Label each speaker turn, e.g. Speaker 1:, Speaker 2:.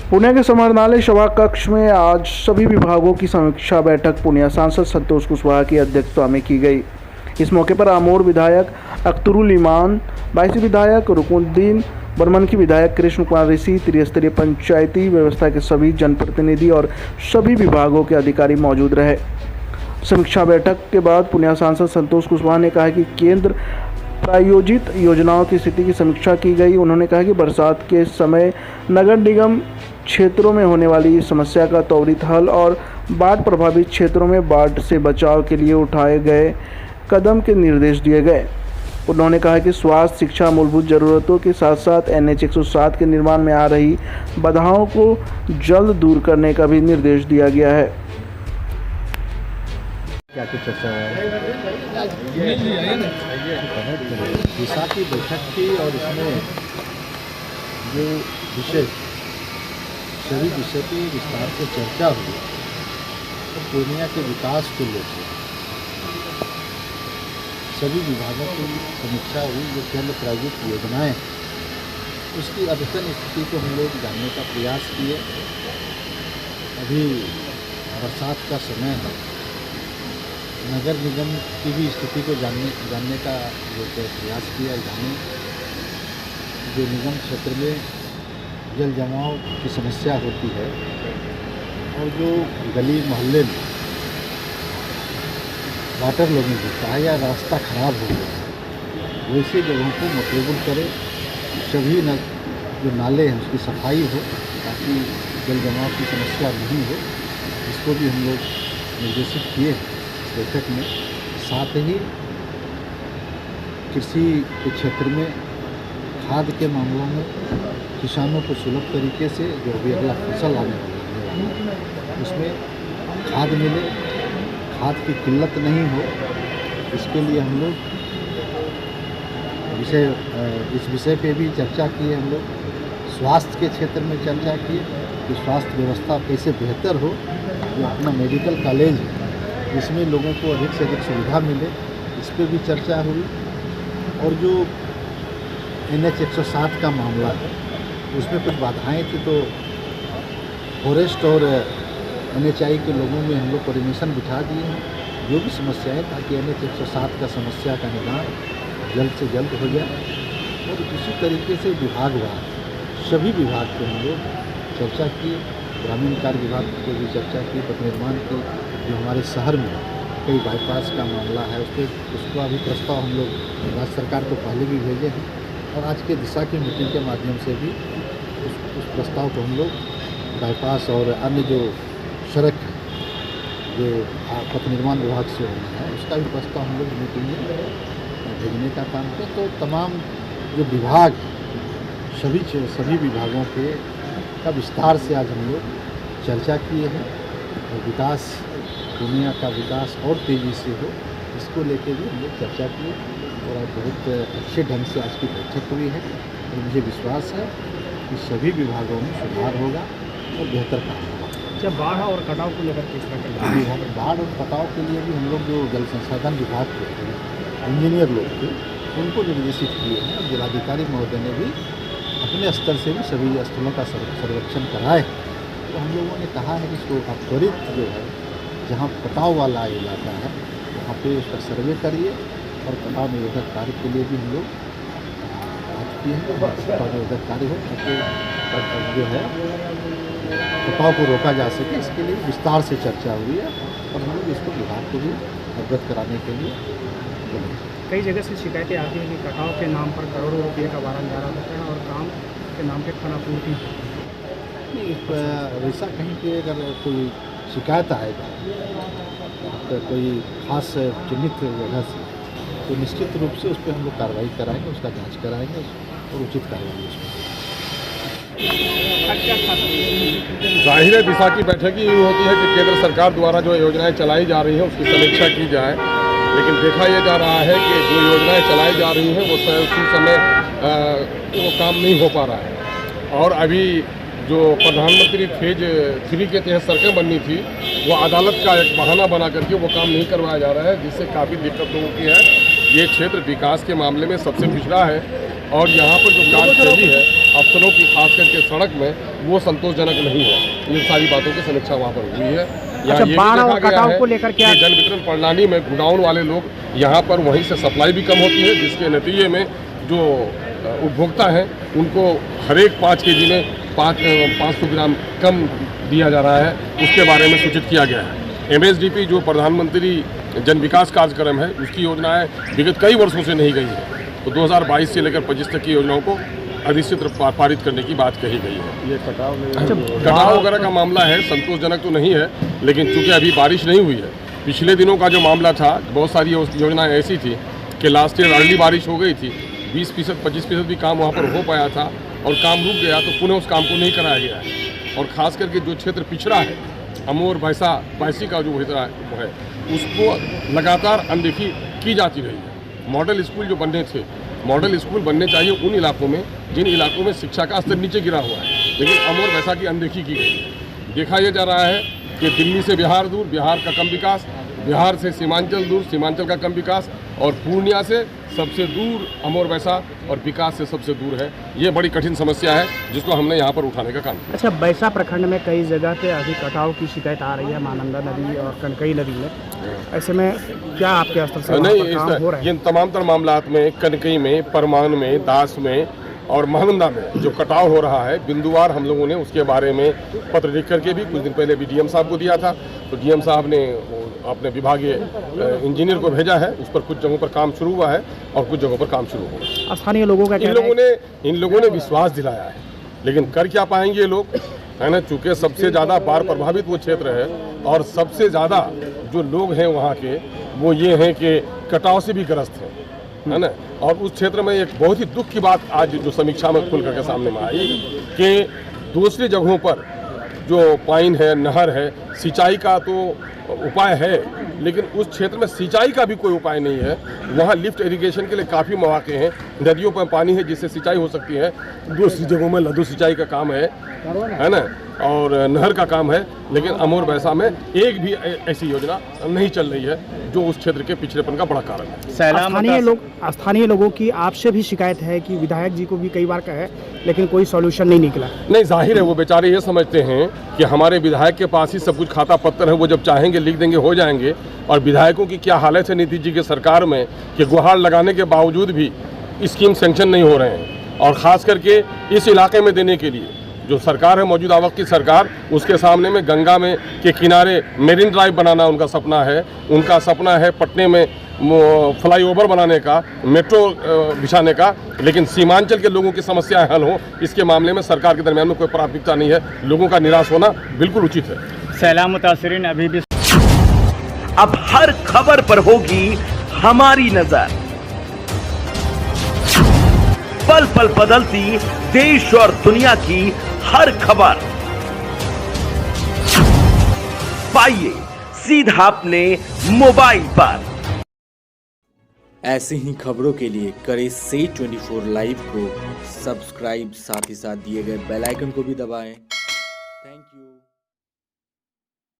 Speaker 1: पुणे के समाहरणालय सभा कक्ष में आज सभी विभागों की समीक्षा बैठक पुणे सांसद संतोष कुशवाहा की अध्यक्षता में की गई। इस मौके पर आमोर विधायक अख्तरुल ईमान, बायसी विधायक रुकनुद्दीन, बरमनकी विधायक कृष्ण कुमार ऋषि, त्रिस्तरीय पंचायती व्यवस्था के सभी जनप्रतिनिधि और सभी विभागों के अधिकारी मौजूद रहे। समीक्षा बैठक के बाद पुणे सांसद संतोष कुशवाहा ने कहा कि केंद्र प्रायोजित योजनाओं की स्थिति की समीक्षा की गई। उन्होंने कहा कि बरसात के समय नगर निगम क्षेत्रों में होने वाली समस्या का त्वरित हल और बाढ़ प्रभावित क्षेत्रों में बाढ़ से बचाव के लिए उठाए गए कदम के निर्देश दिए गए। उन्होंने कहा कि स्वास्थ्य, शिक्षा, मूलभूत जरूरतों के साथ साथ NH 107 के निर्माण में आ रही बाधाओं को जल्द दूर करने का भी निर्देश दिया गया है।
Speaker 2: क्या कुछ चर्चा दिशा की बैठक थी और इसमें जो विषय सभी विषय की विस्तार से चर्चा हुई तो पूर्णिया के विकास को लेकर सभी विभागों की समीक्षा हुई। जो केंद्र प्रायोजित योजनाएं उसकी अद्यतन स्थिति को हम लोग जानने का प्रयास किए। अभी बरसात का समय है, नगर निगम की भी स्थिति को जानने का जो प्रयास किया। जाने जो निगम क्षेत्र में जल जमाव की समस्या होती है और जो गली मोहल्ले में वाटर लोगों गिरता है या रास्ता खराब हो गया है, वैसे जगहों को मोटेबल करे, सभी जो नाले हैं उसकी सफाई हो ताकि जल जमाव की समस्या नहीं हो। इसको भी हम लोग निर्देशित किए इस बैठक में। साथ ही कृषि के क्षेत्र में खाद के मामलों में किसानों को सुलभ तरीके से जो भी अगला फसल आने वाला है उसमें खाद मिले, खाद की किल्लत नहीं हो, इसके लिए हम लोग इस विषय पे भी चर्चा की है। हम लोग स्वास्थ्य के क्षेत्र में चर्चा की कि स्वास्थ्य व्यवस्था कैसे बेहतर हो। जो अपना मेडिकल कॉलेज है जिसमें लोगों को अधिक से अधिक सुविधा मिले, इस पर भी चर्चा हुई। और जो NH 107 का मामला है उसमें कुछ बाधाएं थी तो फॉरेस्ट और NHI के लोगों में हम लोग कोऑर्डिनेशन बिठा दिए हैं जो भी समस्याएं, ताकि NH 107 का समस्या का निदान जल्द से जल्द हो जाए। और इसी तरीके से विभागवार सभी विभाग को हम लोग चर्चा की। ग्रामीण कार्य विभाग को भी चर्चा की। पथ निर्माण की जो हमारे शहर में कई बाईपास का मामला है उसको अभी प्रस्ताव हम लोग राज्य सरकार को पहले भी भेजे हैं और आज के दिशा की मीटिंग के माध्यम से भी उस प्रस्ताव को हम लोग बाईपास और अन्य जो सड़क है जो पथ निर्माण विभाग से होना है उसका भी प्रस्ताव हम लोग मीटिंग में भेजने का काम किया। तो तमाम जो विभाग सभी विभागों के का विस्तार से आज हम लोग चर्चा किए हैं और विकास, दुनिया का विकास और तेज़ी से हो इसको लेके भी हम लोग चर्चा किए और आज बहुत अच्छे ढंग से आज की बैठक हुई है। और मुझे विश्वास है कि सभी विभागों में सुधार होगा और बेहतर काम होगा।
Speaker 3: जब बाढ़ और कटाव को लेकर किस तरह
Speaker 2: बाढ़ और कटाव के लिए भी हम लोग जो जल संसाधन विभाग के इंजीनियर लोग थे उनको निर्देशित किए हैं और जिलाधिकारी महोदय ने भी अपने स्तर से भी सभी स्थलों का सर्वेक्षण कराए। तो हम लोगों ने कहा है कि इसको आप त्वरित जो है जहाँ कटाव वाला इलाका है वहाँ पे उसका सर्वे करिए और कटाव निरोधक कार्य के लिए भी हम लोग बात की है। कटाव निरोधक कार्य हो ताकि जो है कटाव को रोका जा सके, इसके लिए विस्तार से चर्चा हुई है और हम लोग इसको विभाग को भी अवगत कराने के लिए बोले।
Speaker 3: कई जगह से शिकायतें आती हैं कि कटाव के नाम पर करोड़ों रुपये का वारंदारा होता है और काम के नाम पे खानापूर्ति
Speaker 2: नहीं। वैसा कहीं पे अगर कोई शिकायत आएगा तो कोई खास चिन्हित जगह से तो निश्चित रूप से उस पर हम लोग कार्रवाई कराएंगे, उसका जांच कराएंगे और उचित कार्रवाई उसमें।
Speaker 4: जाहिर है दिशा की बैठक ही होती है कि केंद्र सरकार द्वारा जो योजनाएं चलाई जा रही हैं उसकी समीक्षा की जाए। लेकिन देखा यह जा रहा है कि जो योजनाएं चलाई जा रही हैं वो उसी समय वो काम नहीं हो पा रहा है। और अभी जो प्रधानमंत्री फेज 3 के तहत सड़कें बननी थी वो अदालत का एक बहाना बना करके वो काम नहीं करवाया जा रहा है, जिससे काफ़ी दिक्कत लोगों की है। ये क्षेत्र विकास के मामले में सबसे पिछड़ा है और यहाँ पर जो कार्यशैली है अफसरों की खास करके सड़क में वो संतोषजनक नहीं है। इन सारी बातों की समीक्षा वहाँ पर हुई है। यहाँ ये भी
Speaker 3: बाढ़ और
Speaker 4: देखा गया
Speaker 3: कटाव
Speaker 4: है
Speaker 3: को लेकर क्या
Speaker 4: कि जन वितरण प्रणाली में गोडाउन वाले लोग यहाँ पर वहीं से सप्लाई भी कम होती है, जिसके नतीजे में जो उपभोक्ता हैं उनको हर एक 5 kg में 500 ग्राम कम दिया जा रहा है, उसके बारे में सूचित किया गया है। MSDP जो प्रधानमंत्री जन विकास कार्यक्रम है उसकी योजनाएं विगत कई वर्षों से नहीं गई है, तो 2022 से लेकर 25 तक की योजनाओं को अधिसूचित पारित करने की बात कही गई है।
Speaker 2: ये
Speaker 4: कटाव वगैरह का मामला है, संतोषजनक तो नहीं है, लेकिन चूंकि अभी बारिश नहीं हुई है, पिछले दिनों का जो मामला था बहुत सारी योजनाएं ऐसी थी कि लास्ट ईयर अर्ली बारिश हो गई थी, 20% 25% भी काम वहाँ पर हो पाया था और काम रुक गया, तो पुनः उस काम को नहीं कराया गया है। और ख़ास करके जो क्षेत्र पिछड़ा है अमोर भैंसा बायसी का जो है उसको लगातार अनदेखी की जाती रही है। मॉडल स्कूल जो बनने थे, मॉडल स्कूल बनने चाहिए उन इलाकों में जिन इलाकों में शिक्षा का स्तर नीचे गिरा हुआ है, लेकिन अमोर भैंसा की अनदेखी की गई है। देखा यह जा रहा है कि दिल्ली से बिहार दूर, बिहार का कम विकास, बिहार से सीमांचल दूर, सीमांचल का कम विकास, और पूर्णिया से सबसे दूर अमोर वैसा और विकास से सबसे दूर है। ये बड़ी कठिन समस्या है जिसको हमने यहाँ पर उठाने का काम किया।
Speaker 3: अच्छा, बैसा प्रखंड में कई जगह पे अभी कटाव की शिकायत आ रही है, महानंदा नदी और कनकई नदी में, ऐसे में क्या आपके स्तर से
Speaker 4: नहीं,
Speaker 3: काम हो रहा है?
Speaker 4: इन तमाम तर मामलात में कनकई में, परमान में, दास में और महानंदा में जो कटाव हो रहा है, बिंदुवार हम लोगों ने उसके बारे में पत्र लिख करके भी कुछ दिन पहले भी DM साहब को दिया था, तो DM साहब ने अपने विभागीय इंजीनियर को भेजा है। उस पर कुछ जगहों पर काम शुरू हुआ है और कुछ जगहों पर काम शुरू होगा।
Speaker 3: स्थानीय लोगों का
Speaker 4: इन लोगों ने विश्वास दिलाया है, लेकिन कर क्या पाएंगे ये लोग, है ना। चूँकि सबसे ज़्यादा बाढ़ प्रभावित वो क्षेत्र है और सबसे ज़्यादा जो लोग हैं वहाँ के वो ये हैं कि कटाव से भी ग्रस्त हैं, है ना। और उस क्षेत्र में एक बहुत ही दुख की बात आज जो समीक्षा में खुल करके सामने में आई कि दूसरी जगहों पर जो पाइन है, नहर है, सिंचाई का तो उपाय है, लेकिन उस क्षेत्र में सिंचाई का भी कोई उपाय नहीं है। वहाँ लिफ्ट इरिगेशन के लिए काफ़ी मौके हैं, नदियों पर पानी है जिससे सिंचाई हो सकती है। दूसरी जगहों में लघु सिंचाई का काम है ना, और नहर का काम है, लेकिन अमोर भैंसा में एक भी ऐसी योजना नहीं चल रही है, जो उस क्षेत्र के पिछड़ेपन का बड़ा कारण है।
Speaker 3: स्थानीय लोगों की आपसे भी शिकायत है कि विधायक जी को भी कई बार कहे, लेकिन कोई सॉल्यूशन नहीं निकला।
Speaker 4: नहीं, जाहिर है वो बेचारे ये समझते हैं कि हमारे विधायक के पास ही सब कुछ खाता पत्तर है, वो जब चाहेंगे लिख देंगे, हो जाएंगे। और विधायकों की क्या हालत है नीतीश जी के सरकार में कि गुहार लगाने के बावजूद भी स्कीम सेंक्शन नहीं हो रहे हैं। और ख़ास करके इस इलाके में देने के लिए जो सरकार है, मौजूदा वक्त की सरकार, उसके सामने में गंगा में के किनारे मेरीन ड्राइव बनाना उनका सपना है। उनका सपना है पटने में फ्लाईओवर बनाने का, मेट्रो बिछाने का, लेकिन सीमांचल के लोगों की समस्याएं हल हो, इसके मामले में सरकार के दरमियान में कोई प्राथमिकता नहीं है। लोगों का निराश होना बिल्कुल उचित है।
Speaker 3: सैलाब मुतासरीन अभी भी
Speaker 5: अब हर खबर पर होगी हमारी नजर। पल पल बदलती देश और दुनिया की हर खबर पाइए सीधा अपने मोबाइल पर।
Speaker 6: ऐसी ही खबरों के लिए करें से 24 लाइव को सब्सक्राइब, साथ ही साथ दिए गए बेल आइकन को भी दबाएं